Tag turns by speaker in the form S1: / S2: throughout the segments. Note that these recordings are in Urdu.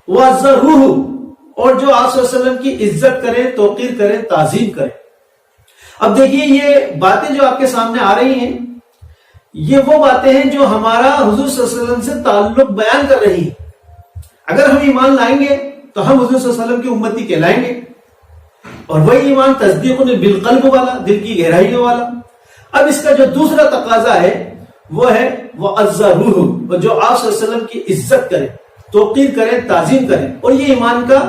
S1: وَعَزَّرُوهُ، اور جو آپ صلی اللہ علیہ وسلم کی عزت کریں، توقیر کریں، تعظیم کریں۔ اب دیکھیے یہ باتیں جو آپ کے سامنے آ رہی ہیں، یہ وہ باتیں ہیں جو ہمارا حضور صلی اللہ علیہ وسلم سے تعلق بیان کر رہی ہیں۔ اگر ہم ایمان لائیں گے تو ہم حضور صلی اللہ علیہ وسلم کی امتی کہلائیں گے، اور وہی ایمان تصدیق بالقلب والا، دل کی گہرائیوں والا۔ اب اس کا جو دوسرا تقاضا ہے وہ ہے وَعَزَّرُوهُ، اور جو آپ صلی اللہ علیہ وسلم کی عزت کریں، توقیر کریں، تعظیم کریں۔ اور یہ ایمان کا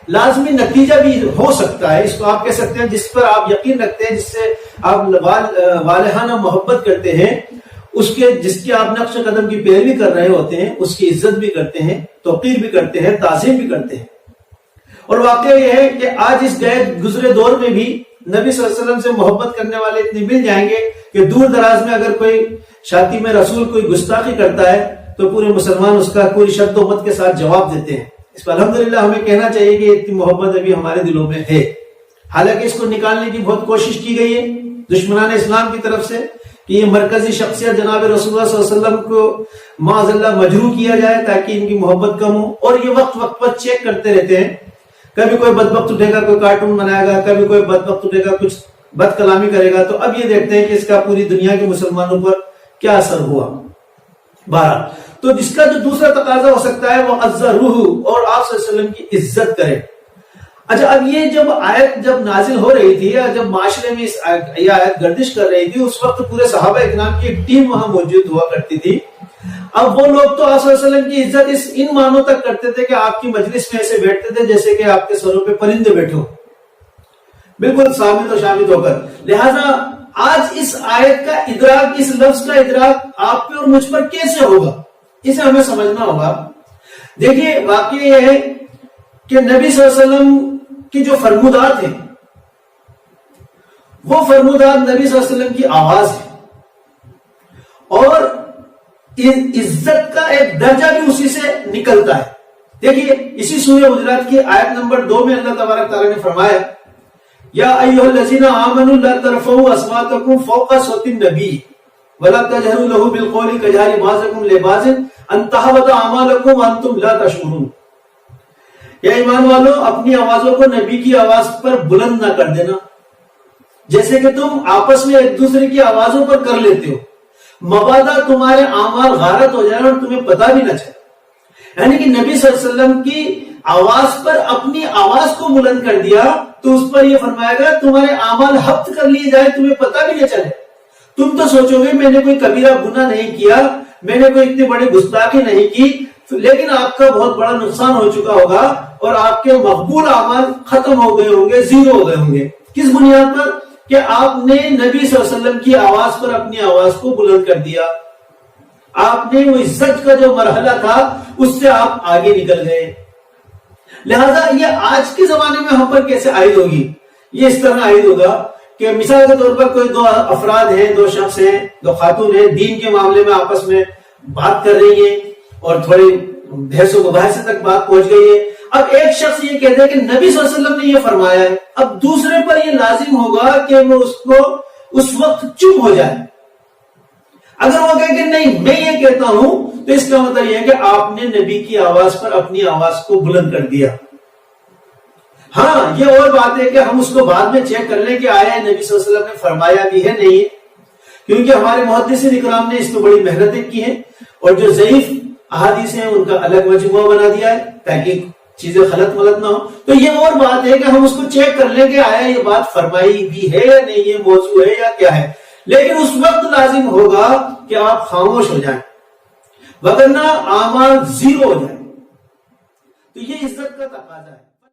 S1: لازمی نتیجہ بھی ہو سکتا ہے، اس کو آپ کہہ سکتے ہیں جس پر آپ یقین رکھتے ہیں، جس سے آپ والہانہ محبت کرتے ہیں، جس کے آپ نقش قدم کی پیروی کر رہے ہوتے ہیں، اس کی عزت بھی کرتے ہیں، توقیر بھی کرتے ہیں، تعظیم بھی کرتے ہیں۔ اور واقعہ یہ ہے کہ آج اس گزرے دور میں بھی نبی صلی اللہ علیہ وسلم سے محبت کرنے والے اتنے مل جائیں گے کہ دور دراز میں اگر کوئی شاطی میں رسول کوئی گستاخی کرتا ہے تو پورے مسلمان اس کا پوری شد و مت کے ساتھ جواب دیتے ہیں۔ اس پر الحمدللہ ہمیں کہنا چاہیے کہ اتنی محبت ابھی ہمارے دلوں میں ہے، حالانکہ اس کو نکالنے کی بہت کوشش کی گئی ہے دشمنان اسلام کی طرف سے کہ یہ مرکزی شخصیت جناب رسول اللہ صلی اللہ علیہ وسلم کو معاذ اللہ مجروح کیا جائے تاکہ ان کی محبت کم ہو، اور یہ وقت وقت پر چیک کرتے رہتے ہیں۔ کبھی کوئی بدبخت اٹھے گا، کوئی کارٹون بنائے گا، کبھی کوئی بدبخت اٹھے گا، کچھ بد کلامی کرے گا، تو اب یہ دیکھتے ہیں کہ اس کا پوری دنیا کے مسلمانوں پر کیا اثر ہوا۔ بہرحال تو جس کا جو دوسرا تقاضا ہو سکتا ہے وہ وَعَزَّرُوهُ، اور آپ صلی اللہ علیہ وسلم کی عزت کریں۔ اچھا، اب یہ جب آیت جب نازل ہو رہی تھی، یا جب معاشرے میں یہ آیت گردش کر رہی تھی، اس وقت پورے صحابہ اکرام کی ایک ٹیم وہاں موجود ہوا کرتی تھی۔ اب وہ لوگ تو آپ صلی اللہ علیہ وسلم کی عزت ان معنوں تک کرتے تھے کہ آپ کی مجلس میں ایسے بیٹھتے تھے جیسے کہ آپ کے سروں پہ پرندے بیٹھے ہو، بالکل سامد و شامد ہو کر۔ لہذا آج اس آیت کا ادراک، اس لفظ کا ادراک آپ پہ اور مجھ پر کیسے ہوگا، اسے ہمیں سمجھنا ہوگا۔ دیکھیے واقعہ یہ ہے کہ نبی صلی اللہ علیہ وسلم کی جو فرمودات ہیں، وہ فرمودات نبی صلی اللہ علیہ وسلم کی آواز ہے، اور عزت کا ایک درجہ بھی اسی سے نکلتا ہے۔ دیکھیے اسی سورہ حجرات کی آیت نمبر 2 میں اللہ تبارک تعالیٰ نے فرمایا یا ایھا الذین آمنوا لا ترفعوا اصواتکم فوق صوت النبی ولا تجهروا له بالقول كجهر بعضکم لبعض ان تحبط اعمالکم وانتم لا تشعرون۔ یا ایمان والو، اپنی آوازوں کو نبی کی آواز پر بلند نہ کر دینا جیسے کہ تم آپس میں ایک دوسرے کی آوازوں پر کر لیتے ہو، مبادا تمہارے اعمال غارت ہو جائے اور تمہیں پتہ بھی نہ چلے۔ یعنی کہ نبی صلی اللہ علیہ وسلم کی آواز پر اپنی آواز کو بلند کر دیا تو اس پر یہ فرمایا گا تمہارے اعمال حبت کر لیے جائے، تمہیں پتہ بھی نہ چلے۔ تم تو سوچو گے میں نے کوئی کبیرہ گناہ نہیں کیا، میں نے کوئی اتنی بڑی گستاخی نہیں کی، لیکن آپ کا بہت بڑا نقصان ہو چکا ہوگا اور آپ کے مقبول اعمال ختم ہو گئے ہوں گے، زیرو ہو گئے ہوں گے۔ کس بنیاد پر؟ کہ آپ نے نبی صلی اللہ علیہ وسلم کی آواز پر اپنی آواز کو بلند کر دیا، آپ نے وہ عزت کا جو مرحلہ تھا اس سے آپ آگے نکل گئے۔ لہذا یہ آج کے زمانے میں ہم پر کیسے عائد ہوگی؟ یہ اس طرح عائد ہوگا کہ مثال کے طور پر کوئی دو افراد ہیں، دو شخص ہیں، دو خاتون ہیں، دین کے معاملے میں آپس میں بات کر رہی ہیں اور تھوڑی بحث و مباحثے تک بات پہنچ گئی ہے۔ اب ایک شخص یہ کہتے ہیں کہ نبی صلی اللہ علیہ وسلم نے یہ فرمایا ہے، اب دوسرے پر یہ لازم ہوگا کہ وہ اس کو اس وقت چپ ہو جائے۔ اگر وہ کہے کہ نہیں میں یہ کہتا ہوں تو اس کا مطلب یہ ہے کہ آپ نے نبی کی آواز پر اپنی آواز کو بلند کر دیا۔ ہاں یہ اور بات ہے کہ ہم اس کو بعد میں چیک کر لیں کہ آیا نبی صلی اللہ علیہ وسلم نے فرمایا بھی ہے نہیں ہے، کیونکہ ہمارے محدثین اکرام نے اس میں بڑی محنتیں کی ہیں اور جو ضعیف احادیث ہیں ان کا الگ مجموعہ بنا دیا ہے تاکہ چیزیں غلط ملت نہ ہو۔ تو یہ اور بات ہے کہ ہم اس کو چیک کر لیں کہ آیا یہ بات فرمائی بھی ہے یا نہیں، یہ موضوع ہے یا کیا ہے، لیکن اس وقت لازم ہوگا کہ آپ خاموش ہو جائیں، وگرنہ اعمال زیرو ہو جائیں۔ تو یہ عزت کا تقاضا ہے۔